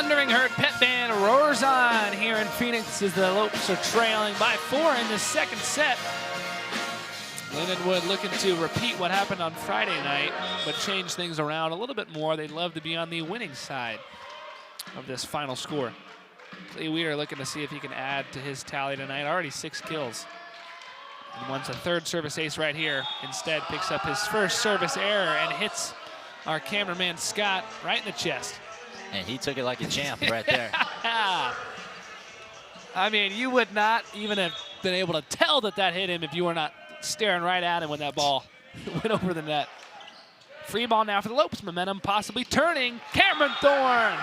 thundering herd pep band roars on here in Phoenix as the Lopes are trailing by 4 in the second set. Lindenwood looking to repeat what happened on Friday night, but change things around a little bit more. They'd love to be on the winning side of this final score. Clay Weeder looking to see if he can add to his tally tonight. Already 6 kills. And wants a third service ace right here. Instead picks up his first service error and hits our cameraman Scott right in the chest. And he took it like a champ right there. I mean, you would not even have been able to tell that that hit him if you were not staring right at him when that ball went over the net. Free ball now for the Lopes. Momentum possibly turning. Cameron Thorne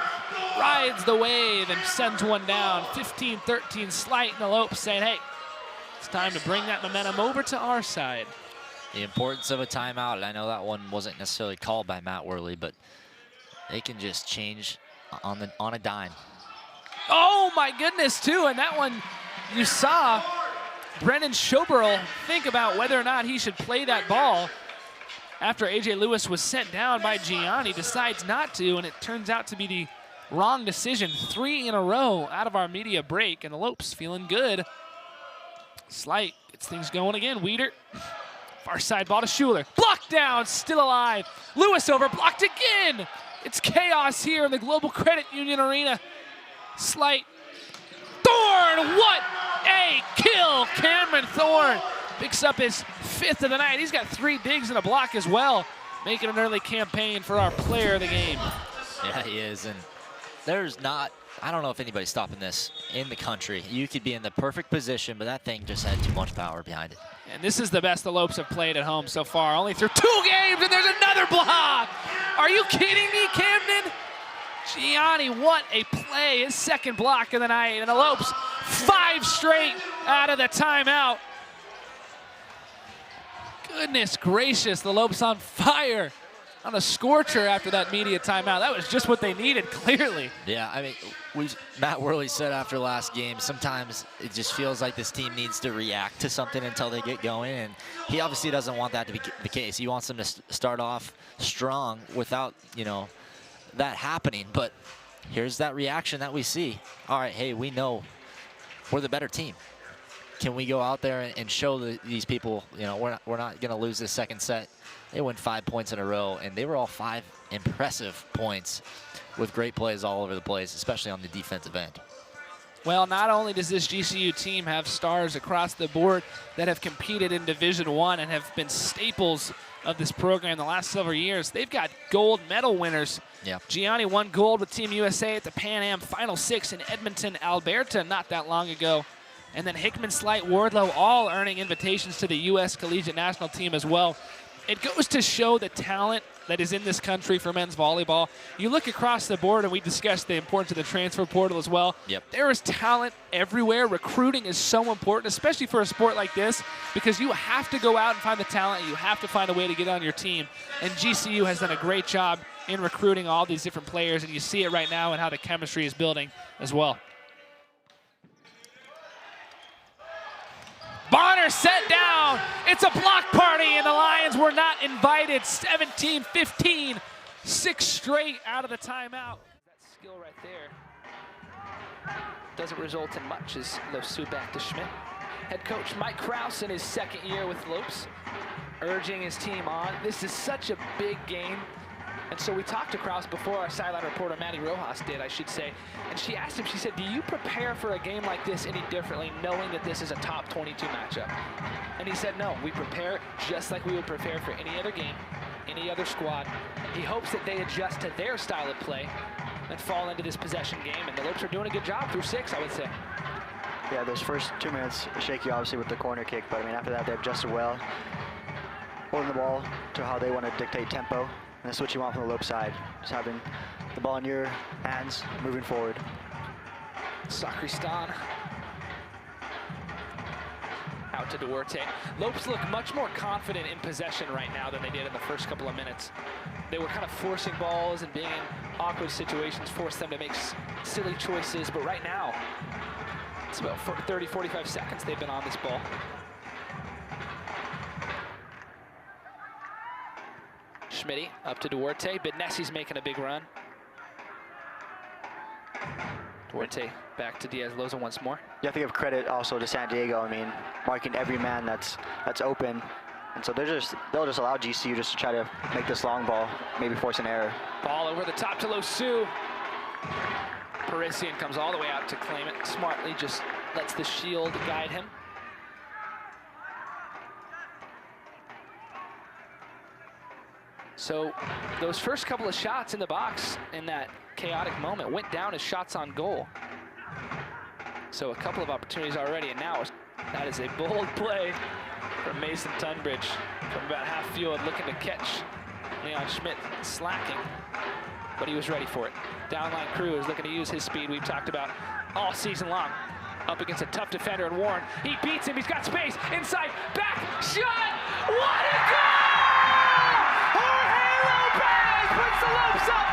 rides the wave and sends one down. 15-13 slight, and the Lopes saying, hey, it's time to bring that momentum over to our side. The importance of a timeout. I know that one wasn't necessarily called by Matt Worley, but they can just change on a dime. Oh my goodness, too, and that one you saw Brennan Schoberl think about whether or not he should play that ball after A.J. Lewis was sent down by Gianni, decides not to, and it turns out to be the wrong decision. 3 in a row out of our media break, and the Lopes feeling good. Slight gets things going again. Weeder, far side ball to Schuler. Blocked down, still alive. Lewis over, blocked again. It's chaos here in the Global Credit Union Arena. Slight. Thorne, what a kill! Cameron Thorne picks up his 5th of the night. He's got 3 digs and a block as well, making an early campaign for our player of the game. Yeah, he is, and there's not, I don't know if anybody's stopping this in the country. You could be in the perfect position, but that thing just had too much power behind it. And this is the best the Lopes have played at home so far. Only through 2 games, and there's another block. Are you kidding me, Camden? Gianni, what a play. His 2nd block of the night, and the Lopes 5 straight out of the timeout. Goodness gracious, the Lopes on fire, on a scorcher after that media timeout. That was just what they needed, clearly. Yeah, I mean, Matt Worley said after last game, sometimes it just feels like this team needs to react to something until they get going, and he obviously doesn't want that to be the case. He wants them to start off strong without, you know, that happening, but here's that reaction that we see. All right, hey, we know we're the better team. Can we go out there and show these people, you know, we're not going to lose this 2nd set. They won 5 points in a row, and they were all 5 impressive points with great plays all over the place, especially on the defensive end. Well, not only does this GCU team have stars across the board that have competed in Division I and have been staples of this program the last several years, they've got gold medal winners. Yeah. Gianni won gold with Team USA at the Pan Am Final 6 in Edmonton, Alberta not that long ago. And then Hickman, Slight, Wardlow all earning invitations to the U.S. Collegiate National Team as well. It goes to show the talent that is in this country for men's volleyball. You look across the board, and we discussed the importance of the transfer portal as well. Yep. There is talent everywhere. Recruiting is so important, especially for a sport like this, because you have to go out and find the talent. You have to find a way to get on your team. And GCU has done a great job in recruiting all these different players, and you see it right now in how the chemistry is building as well. Bonner set down. It's a block party, and the Lions were not invited. 17-15, 6 straight out of the timeout. That skill right there doesn't result in much as Losu back to Schmidt. Head coach Mike Krause in his 2nd year with Lopes, urging his team on. This is such a big game. And so we talked to Krause before our sideline reporter, Maddie Rojas, did, I should say. And she asked him, she said, do you prepare for a game like this any differently, knowing that this is a top 22 matchup? And he said, no, we prepare just like we would prepare for any other game, any other squad. He hopes that they adjust to their style of play and fall into this possession game. And the Lopes are doing a good job through 6, I would say. Yeah, those first 2 minutes shaky, obviously, with the corner kick. But, I mean, after that, they adjusted well, holding the ball to how they want to dictate tempo. And that's what you want from the Lope side, just having the ball in your hands, moving forward. Sacristan out to Duarte. Lopes look much more confident in possession right now than they did in the first couple of minutes. They were kind of forcing balls and being in awkward situations, forced them to make silly choices. But right now, it's about 30, 45 seconds they've been on this ball. Schmitty up to Duarte. Bednesi's making a big run. Duarte back to Diaz-Loza once more. You have to give credit also to San Diego. I mean, marking every man that's open. And so they'll just allow GCU just to try to make this long ball, maybe force an error. Ball over the top to Losu. Parisian comes all the way out to claim it. Smartly just lets the shield guide him. So those first couple of shots in the box in that chaotic moment went down as shots on goal. So a couple of opportunities already, and now that is a bold play from Mason Tunbridge from about half field, looking to catch Leon Schmidt slacking, but he was ready for it. Downline Cruz looking to use his speed we've talked about all season long. Up against a tough defender in Warren. He beats him, he's got space, inside, back, shot! What a goal! Jorge Lopez puts the Lopes up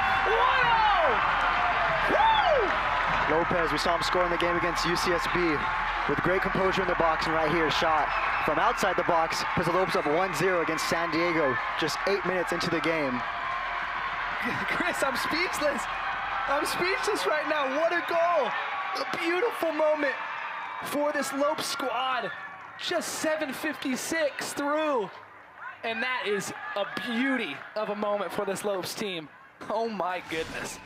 1-0! Woo! Lopez, we saw him score in the game against UCSB with great composure in the box, and right here, shot from outside the box, puts the Lopes up 1-0 against San Diego, just 8 minutes into the game. Chris, I'm speechless. I'm speechless right now. What a goal. A beautiful moment for this Lopes squad. Just 7:56 through. And that is a beauty of a moment for this Lopes team. Oh my goodness.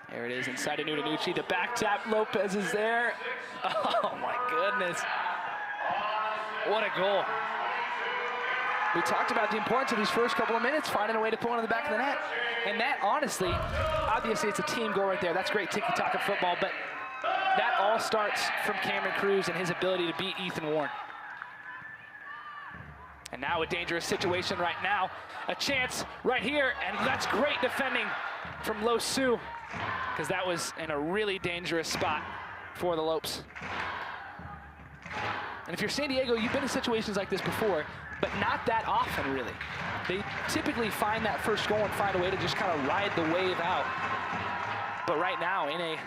There it is inside of Nudanucci. The back tap, Lopez is there. Oh my goodness. What a goal. We talked about the importance of these first couple of minutes, finding a way to put one in the back of the net. And that, honestly, obviously it's a team goal right there. That's great tiki-taka football, but that all starts from Cameron Cruz and his ability to beat Ethan Warren. And now a dangerous situation right now. A chance right here, and that's great defending from Losu, because that was in a really dangerous spot for the Lopes. And if you're San Diego, you've been in situations like this before, but not that often, really. They typically find that first goal and find a way to just kind of ride the wave out. But right now, in a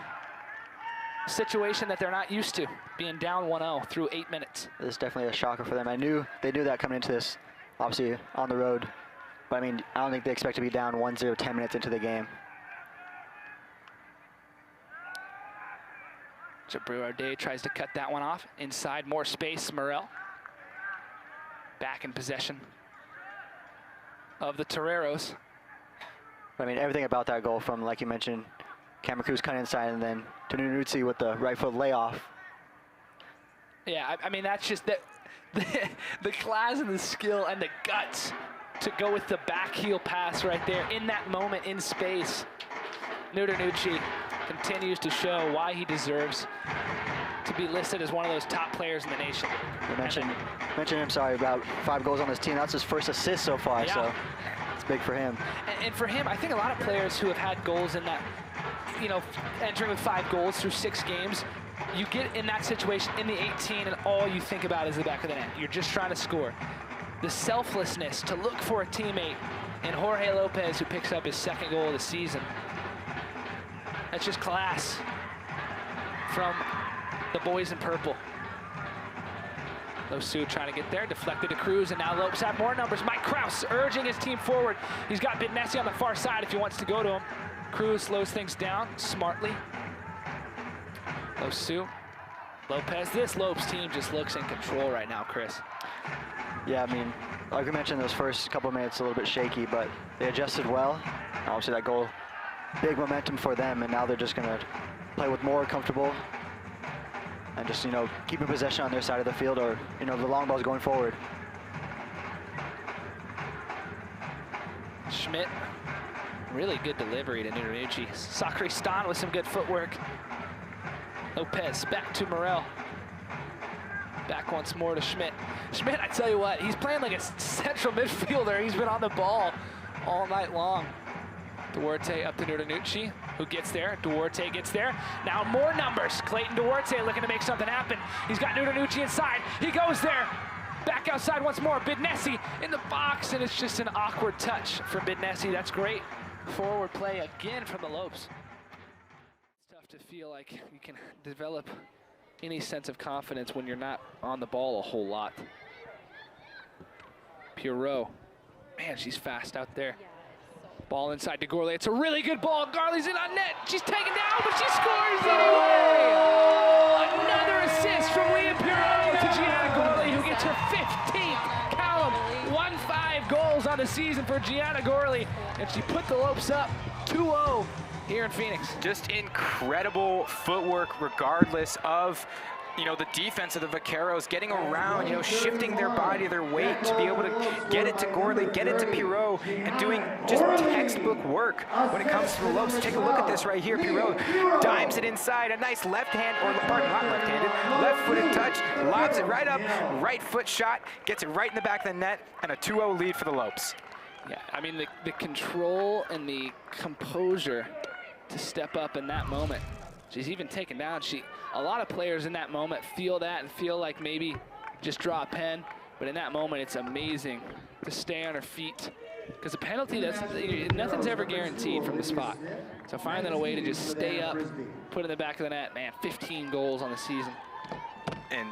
situation that they're not used to, being down 1-0 through 8 minutes. This is definitely a shocker for them. They knew that coming into this, obviously on the road. But I mean, I don't think they expect to be down 1-0 10 minutes into the game. Jabril tries to cut that one off. Inside, more space, Morel. Back in possession of the Toreros. I mean, everything about that goal from, like you mentioned, Cameron Cruz cutting inside and then to Nudanucci with the right foot layoff. Yeah, I mean, that's just the class and the skill and the guts to go with the back heel pass right there in that moment in space. Nudanucci continues to show why he deserves to be listed as one of those top players in the nation. You mentioned him, sorry, about 5 goals on this team. That's his first assist so far, yeah. So it's big for him. And for him, I think a lot of players who have had goals in that, you know, entering with 5 goals through 6 games, you get in that situation in the 18 and all you think about is the back of the net. You're just trying to score. The selflessness to look for a teammate in Jorge Lopez, who picks up his 2nd goal of the season. That's just class from the boys in purple. Losu trying to get there, deflected to Cruz, and now Lopes have more numbers. Mike Kraus urging his team forward. He's got Bidnessi on the far side if he wants to go to him. Cruz slows things down smartly. Losu, Lopez. This Lopes team just looks in control right now, Chris. Yeah, I mean, like we mentioned, those first couple of minutes a little bit shaky, but they adjusted well. Obviously, that goal, big momentum for them, and now they're just going to play with more comfortable and just, you know, keeping possession on their side of the field, or, you know, the long ball's going forward. Schmidt, really good delivery to Nudanucci. Sacristan with some good footwork. Lopez back to Morel. Back once more to Schmidt. Schmidt, I tell you what, he's playing like a central midfielder. He's been on the ball all night long. Duarte up to Nudanucci, who gets there. Duarte gets there. Now more numbers. Clayton Duarte looking to make something happen. He's got Nudanucci inside. He goes there. Back outside once more. Bidnessi in the box, and it's just an awkward touch for Bidnessi. That's great forward play again from the Lopes. It's tough to feel like you can develop any sense of confidence when you're not on the ball a whole lot. Pierrot. Man, she's fast out there. Ball inside to Gorley. It's a really good ball. Garley's in on net. She's taken down, but she scores anyway. Another assist from Leah Pirot to Gianna Gorley, who gets her 15th. Count 'em. 1-5 goals on the season for Gianna Gorley, and she put the Lopes up 2-0 here in Phoenix. Just incredible footwork, regardless of, you know, the defense of the Vaqueros getting around, you know, shifting their body, their weight to be able to get it to Gorley, get it to Pirot, and doing just textbook work when it comes to the Lopes. Take a look at this right here. Pirot dimes it inside, a nice left hand, or pardon, not left-handed, left-footed touch, lobs it right up, right foot shot, gets it right in the back of the net, and a 2-0 lead for the Lopes. Yeah, I mean, the control and the composure to step up in that moment. She's even taken down. A lot of players in that moment feel that and feel like maybe just draw a pen, but in that moment, it's amazing to stay on her feet. Because a penalty, nothing's ever guaranteed from the spot. So finding a way to just stay up, put it in the back of the net, man, 15 goals on the season. And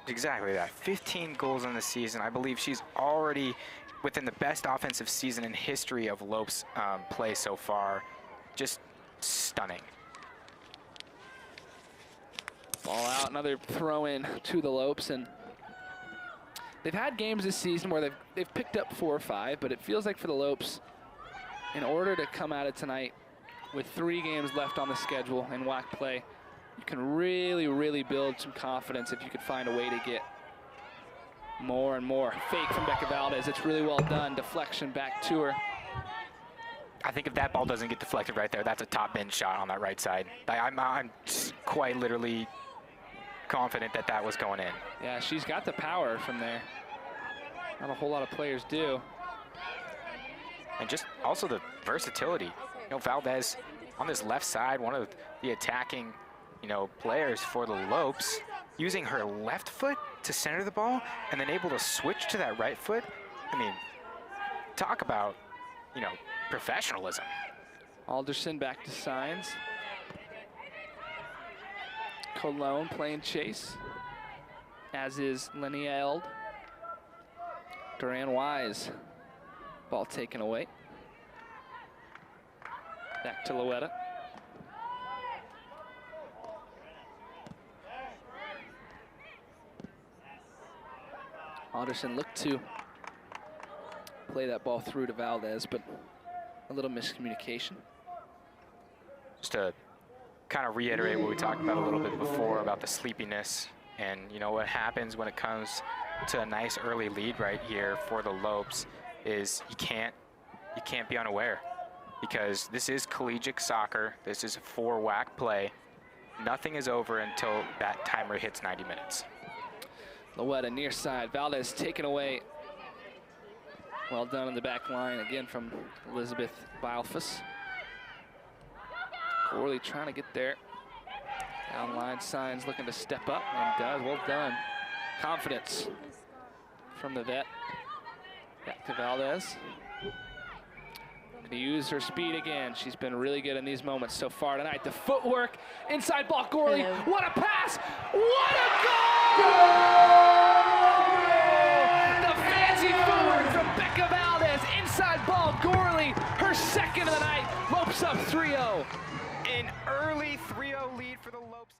exactly that, 15 goals on the season. I believe she's already within the best offensive season in history of Lopes play so far. Just stunning. Ball out, another throw in to the Lopes, and they've had games this season where they've picked up 4 or 5, but it feels like for the Lopes, in order to come at it tonight with 3 games left on the schedule in WAC play, you can really, really build some confidence if you could find a way to get more and more. Fake from Becca Valdez, it's really well done. Deflection back to her. I think if that ball doesn't get deflected right there, that's a top bin shot on that right side. I'm quite literally confident that that was going in. Yeah, she's got the power from there. Not a whole lot of players do. And just also the versatility. You know, Valdez on this left side, one of the attacking, you know, players for the Lopes, using her left foot to center the ball and then able to switch to that right foot. I mean, talk about, you know, professionalism. Alderson back to Signs. Cologne playing chase, as is Linnea Eld. Duran Wise, ball taken away. Back to Loetta. Alderson looked to play that ball through to Valdez, but a little miscommunication. Just to kind of reiterate what we talked about a little bit before about the sleepiness and, you know, what happens when it comes to a nice early lead right here for the Lopes is you can't be unaware, because this is collegiate soccer. This is 4 WAC play. Nothing is over until that timer hits 90 minutes. Loetta near side, Valdez taken away. Well done in the back line again from Elizabeth Bilfus. Gorley trying to get there. Down line, Signs looking to step up, and does. Well done. Confidence from the vet. Back to Valdez. Gonna use her speed again. She's been really good in these moments so far tonight. The footwork, inside ball, Gorley. What a pass! What a goal! The fancy footwork from Becca Valdez. Inside ball, Gorley. Her second of the night. Lopes up 3-0. An early 3-0 lead for the Lopes.